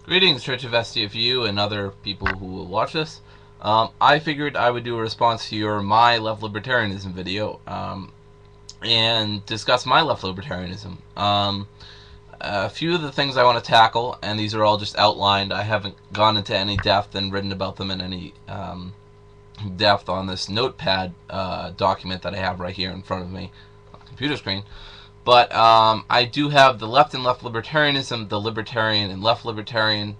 Greetings, Church of STFU and other people who will watch this. I figured I would do a response to your My Left Libertarianism video and discuss my left libertarianism. A few of the things I want to tackle, and these are all just outlined. I haven't gone into any depth and written about them in any depth on this notepad document that I have right here in front of me on the computer screen. But I do have the left and left libertarianism, the libertarian and left libertarianism,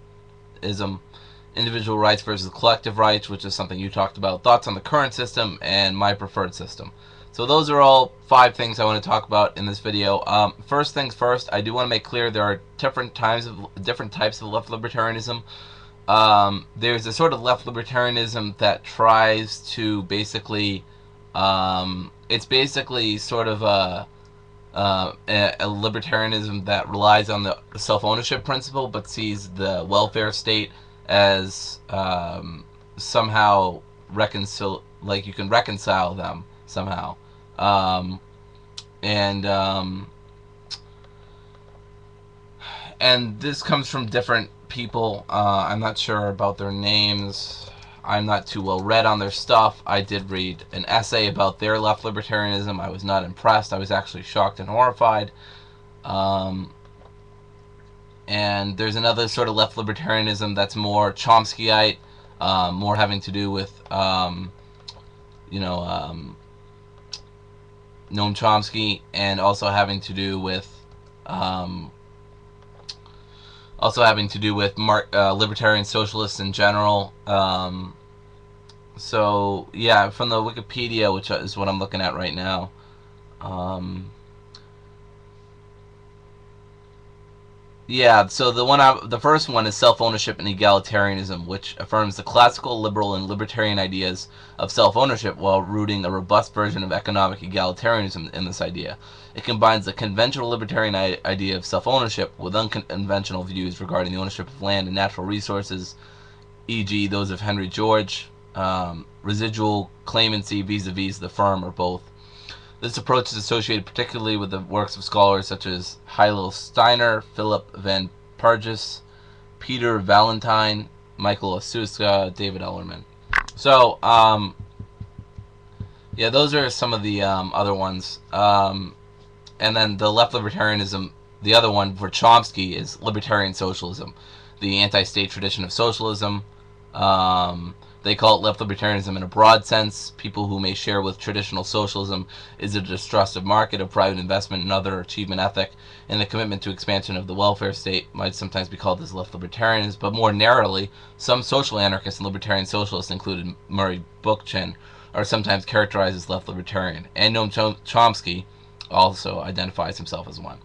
individual rights versus collective rights, which is something you talked about, thoughts on the current system, and my preferred system. So those are all 5 things I want to talk about in this video. First things first, I do want to make clear there are different types of left libertarianism. There's a sort of left libertarianism that tries to basically, it's basically sort of a libertarianism that relies on the self-ownership principle, but sees the welfare state as somehow like you can reconcile them somehow, and this comes from different people. I'm not sure about their names. I'm not too well read on their stuff. I did read an essay about their left libertarianism. I was not impressed. I was actually shocked and horrified. And there's another sort of left libertarianism that's more Chomskyite, more having to do with, Noam Chomsky, and also having to do with libertarian socialists in general. So yeah, from the Wikipedia, which is what I'm looking at right now. Yeah, so the first one is self-ownership and egalitarianism, which affirms the classical liberal and libertarian ideas of self-ownership while rooting a robust version of economic egalitarianism in this idea. It combines the conventional libertarian idea of self-ownership with unconventional views regarding the ownership of land and natural resources, e.g. those of Henry George, residual claimancy vis-a-vis the firm or both. This approach is associated particularly with the works of scholars such as Hillel Steiner, Philip Van Pargis, Peter Valentine, Michael Osuska, David Ellerman. So, yeah, those are some of the other ones. And then the left libertarianism, the other one for Chomsky, is libertarian socialism, the anti-state tradition of socialism. They call it left libertarianism in a broad sense. People who may share with traditional socialism is a distrust of market, of private investment, and other achievement ethic, and the commitment to expansion of the welfare state might sometimes be called as left libertarianism. But more narrowly, some social anarchists and libertarian socialists, including Murray Bookchin, are sometimes characterized as left libertarian. And Noam Chomsky also identifies himself as one.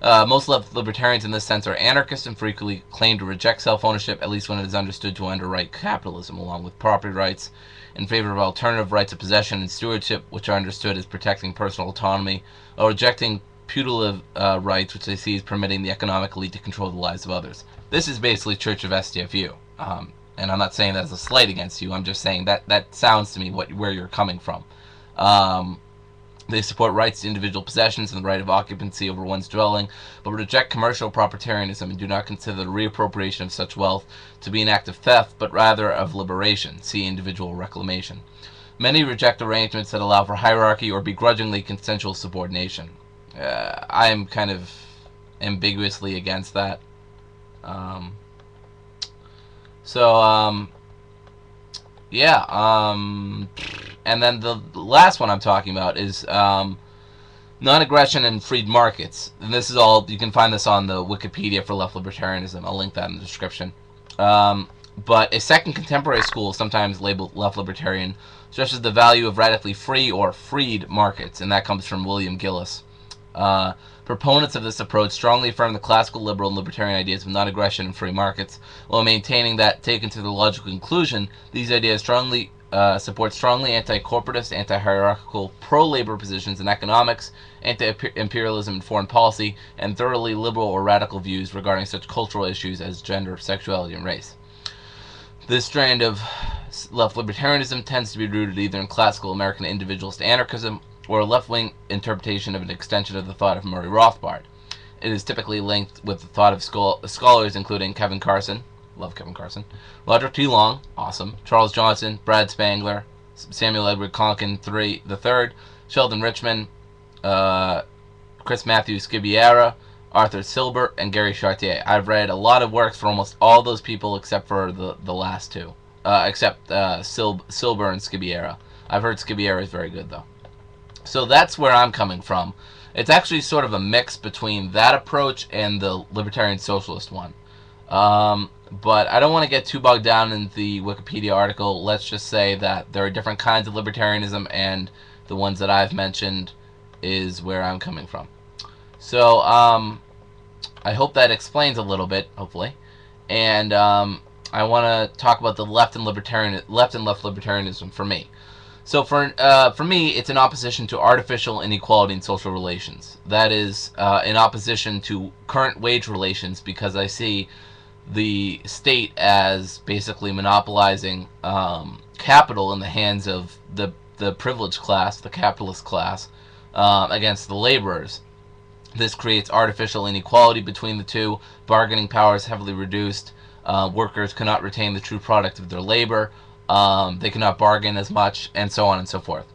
Most left libertarians in this sense are anarchists and frequently claim to reject self-ownership, at least when it is understood to underwrite capitalism, along with property rights, in favor of alternative rights of possession and stewardship, which are understood as protecting personal autonomy, or rejecting putative rights, which they see as permitting the economic elite to control the lives of others. This is basically Church of STFU, and I'm not saying that as a slight against you. I'm just saying that sounds to me where you're coming from. They support rights to individual possessions and the right of occupancy over one's dwelling, but reject commercial propertarianism and do not consider the reappropriation of such wealth to be an act of theft, but rather of liberation. See individual reclamation. Many reject arrangements that allow for hierarchy or begrudgingly consensual subordination. I am kind of ambiguously against that. Yeah. And then the last one I'm talking about is non-aggression and freed markets. And this is all, you can find this on the Wikipedia for left libertarianism. I'll link that in the description. But a second contemporary school, sometimes labeled left libertarian, stresses the value of radically free or freed markets, and that comes from William Gillis. Proponents of this approach strongly affirm the classical liberal and libertarian ideas of non-aggression and free markets, while maintaining that, taken to the logical conclusion, these ideas strongly support strongly anti-corporatist, anti-hierarchical, pro-labor positions in economics, anti-imperialism in foreign policy, and thoroughly liberal or radical views regarding such cultural issues as gender, sexuality, and race. This strand of left libertarianism tends to be rooted either in classical American individualist anarchism or a left-wing interpretation of an extension of the thought of Murray Rothbard. It is typically linked with the thought of scholars including Kevin Carson, love Kevin Carson, Roderick T. Long, awesome, Charles Johnson, Brad Spangler, Samuel Edward Konkin III, Sheldon Richman, Chris Matthews Skibiera, Arthur Silbert, and Gary Chartier. I've read a lot of works for almost all those people except for the last two, except Silber and Skibiera. I've heard Skibiera is very good though. So that's where I'm coming from. It's actually sort of a mix between that approach and the libertarian socialist one. But I don't want to get too bogged down in the Wikipedia article. Let's just say that there are different kinds of libertarianism, and the ones that I've mentioned is where I'm coming from. So I hope that explains a little bit, hopefully. And I want to talk about the left and left libertarianism for me. So for me, it's in opposition to artificial inequality in social relations. That is in opposition to current wage relations, because I see the state as basically monopolizing capital in the hands of the privileged class, the capitalist class, against the laborers. This creates artificial inequality between the two. Bargaining power is heavily reduced. Workers cannot retain the true product of their labor. They cannot bargain as much, and so on and so forth.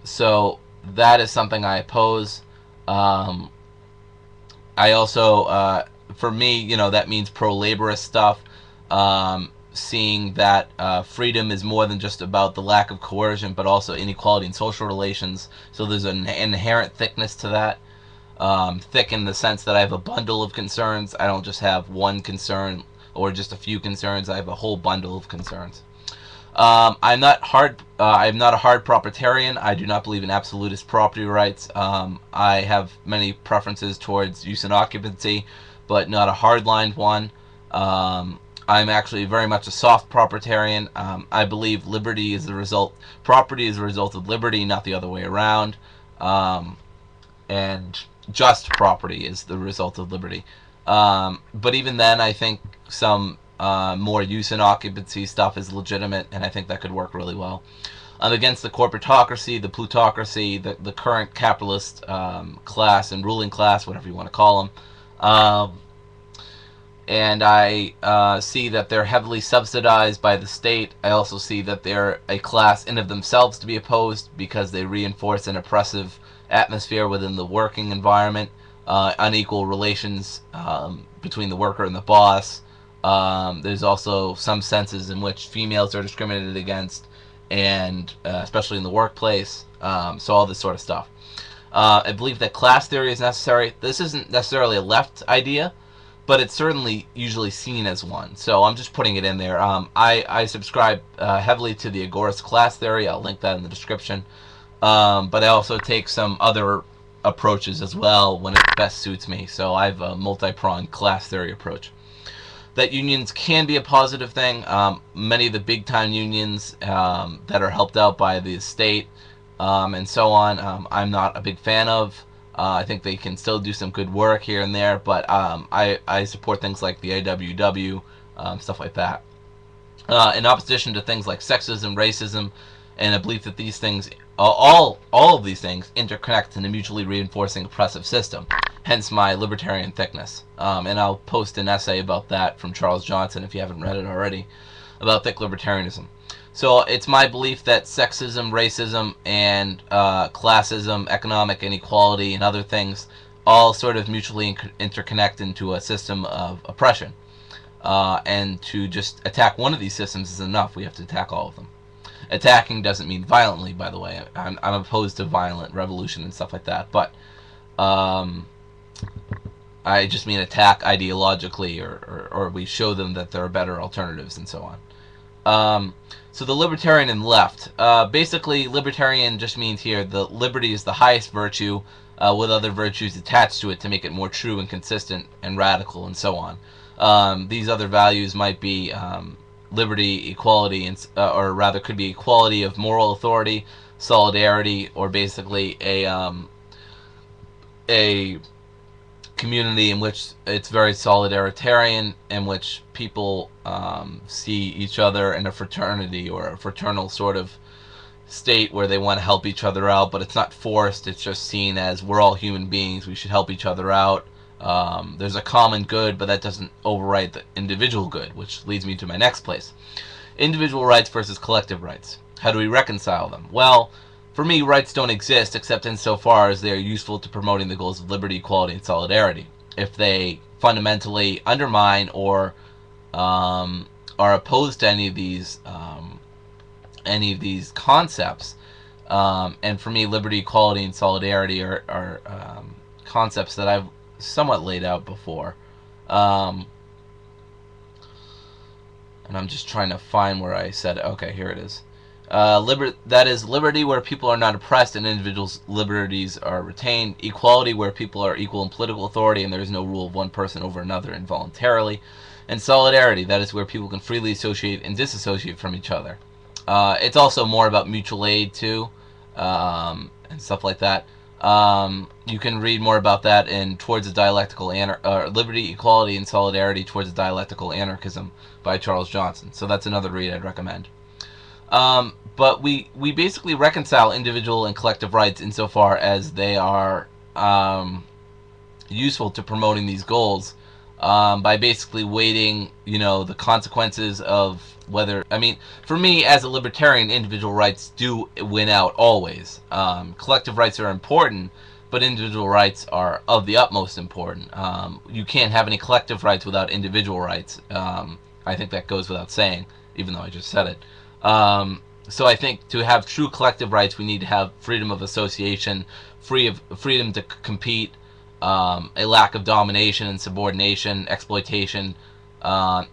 So that is something I oppose. I also, for me, that means pro-laborist stuff. Seeing that freedom is more than just about the lack of coercion, but also inequality in social relations. So there's an inherent thickness to that. Thick in the sense that I have a bundle of concerns. I don't just have one concern or just a few concerns. I have a whole bundle of concerns. I'm not a hard propertarian. I do not believe in absolutist property rights. I have many preferences towards use and occupancy, but not a hardline one. I'm actually very much a soft propertarian. I believe property is a result of liberty, not the other way around. And just property is the result of liberty. But even then, I think some more use and occupancy stuff is legitimate, and I think that could work really well. I'm against the corprotocracy, the plutocracy, the current capitalist class and ruling class, whatever you want to call them. And I see that they're heavily subsidized by the state. I also see that they're a class in of themselves to be opposed, because they reinforce an oppressive atmosphere within the working environment, unequal relations between the worker and the boss. There's also some senses in which females are discriminated against, and especially in the workplace. So all this sort of stuff. I believe that class theory is necessary. This isn't necessarily a left idea, but it's certainly usually seen as one. So I'm just putting it in there. I subscribe heavily to the agorist class theory. I'll link that in the description. But I also take some other approaches as well when it best suits me. So I have a multi-pronged class theory approach. That unions can be a positive thing. Many of the big-time unions that are helped out by the state and so on, I'm not a big fan of. I think they can still do some good work here and there, but I support things like the AWW, stuff like that. In opposition to things like sexism, racism, and a belief that these things, all of these things, interconnect in a mutually reinforcing oppressive system. Hence my libertarian thickness. And I'll post an essay about that from Charles Johnson, if you haven't read it already, about thick libertarianism. So it's my belief that sexism, racism, and classism, economic inequality, and other things all sort of mutually interconnect into a system of oppression. And to just attack one of these systems is enough. We have to attack all of them. Attacking doesn't mean violently, by the way. I'm opposed to violent revolution and stuff like that. But I just mean attack ideologically, or we show them that there are better alternatives and so on. So the libertarian and left. Basically, libertarian just means here the liberty is the highest virtue, with other virtues attached to it to make it more true and consistent and radical and so on. These other values might be liberty, equality, and, or rather could be equality of moral authority, solidarity, or basically a community in which it's very solidaritarian, in which people see each other in a fraternity or a fraternal sort of state where they want to help each other out, but it's not forced. It's just seen as we're all human beings. We should help each other out. There's a common good, but that doesn't override the individual good, which leads me to my next place. Individual rights versus collective rights. How do we reconcile them? Well, for me, rights don't exist except insofar as they are useful to promoting the goals of liberty, equality, and solidarity. If they fundamentally undermine or are opposed to any of these concepts, and for me, liberty, equality, and solidarity are concepts that I've somewhat laid out before. And I'm just trying to find where I said it. Okay, here it is. That is liberty where people are not oppressed and individuals' liberties are retained. Equality where people are equal in political authority and there is no rule of one person over another involuntarily. And solidarity, that is where people can freely associate and disassociate from each other. It's also more about mutual aid too, and stuff like that. You can read more about that in Towards a Dialectical Liberty, Equality, and Solidarity Towards a Dialectical Anarchism by Charles Johnson. So that's another read I'd recommend. But we basically reconcile individual and collective rights insofar as they are useful to promoting these goals, by basically weighting, the consequences of whether, for me as a libertarian, individual rights do win out always. Collective rights are important, but individual rights are of the utmost important. You can't have any collective rights without individual rights. I think that goes without saying, even though I just said it. So I think to have true collective rights, we need to have freedom of association, freedom to compete, a lack of domination and subordination, exploitation,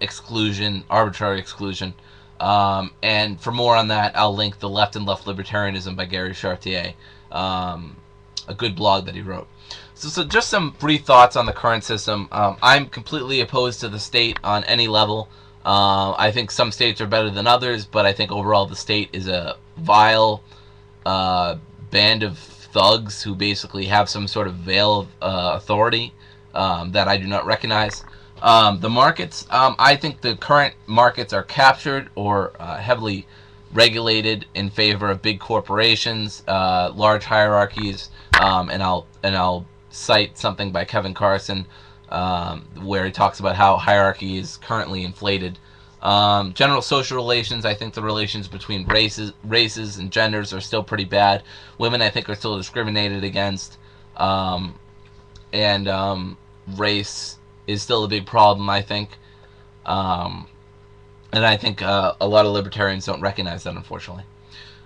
exclusion, arbitrary exclusion. And for more on that, I'll link the Left and Left Libertarianism by Gary Chartier, a good blog that he wrote. So just some brief thoughts on the current system. I'm completely opposed to the state on any level. I think some states are better than others, but I think overall the state is a vile band of thugs who basically have some sort of veil of authority that I do not recognize. The markets, I think the current markets are captured or heavily regulated in favor of big corporations, large hierarchies, and I'll cite something by Kevin Carson, where he talks about how hierarchy is currently inflated. General social relations, I think the relations between races and genders are still pretty bad. Women, I think, are still discriminated against, and race is still a big problem, I think. And I think a lot of libertarians don't recognize that, unfortunately.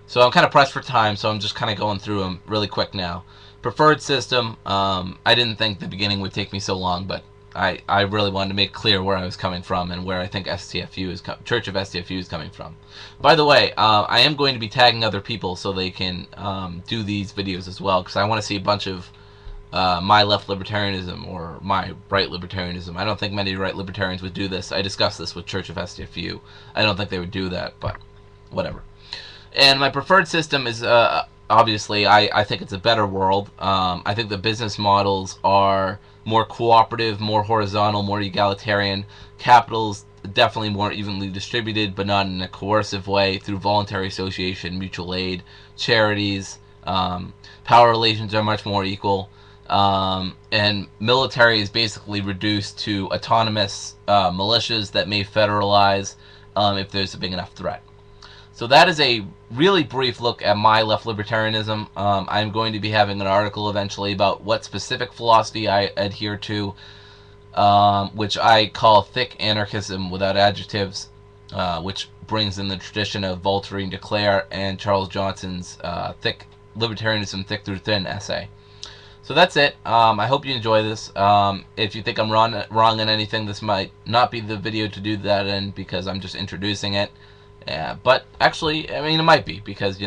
So I'm kind of pressed for time, so I'm just kind of going through them really quick now. Preferred system, I didn't think the beginning would take me so long, but I really wanted to make clear where I was coming from and where I think STFU is Church of STFU is coming from. By the way, I am going to be tagging other people so they can do these videos as well, because I want to see a bunch of my left libertarianism or my right libertarianism. I don't think many right libertarians would do this. I discussed this with Church of STFU. I don't think they would do that, but whatever. And my preferred system is, obviously, I think it's a better world. I think the business models are more cooperative, more horizontal, more egalitarian. Capital's definitely more evenly distributed, but not in a coercive way, through voluntary association, mutual aid, charities. Power relations are much more equal. And military is basically reduced to autonomous militias that may federalize if there's a big enough threat. So that is a really brief look at my left libertarianism. I'm going to be having an article eventually about what specific philosophy I adhere to, which I call thick anarchism without adjectives, which brings in the tradition of Voltaire de Cleyre and Charles Johnson's thick libertarianism, thick through thin essay. So that's it. I hope you enjoy this. If you think I'm wrong in anything, this might not be the video to do that in, because I'm just introducing it. Yeah, but actually, it might be, because,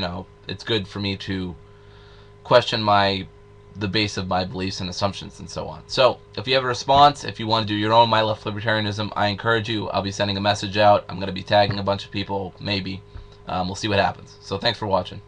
it's good for me to question the base of my beliefs and assumptions and so on. So, if you have a response, if you want to do your own My Left Libertarianism, I encourage you. I'll be sending a message out. I'm going to be tagging a bunch of people, maybe. We'll see what happens. So, thanks for watching.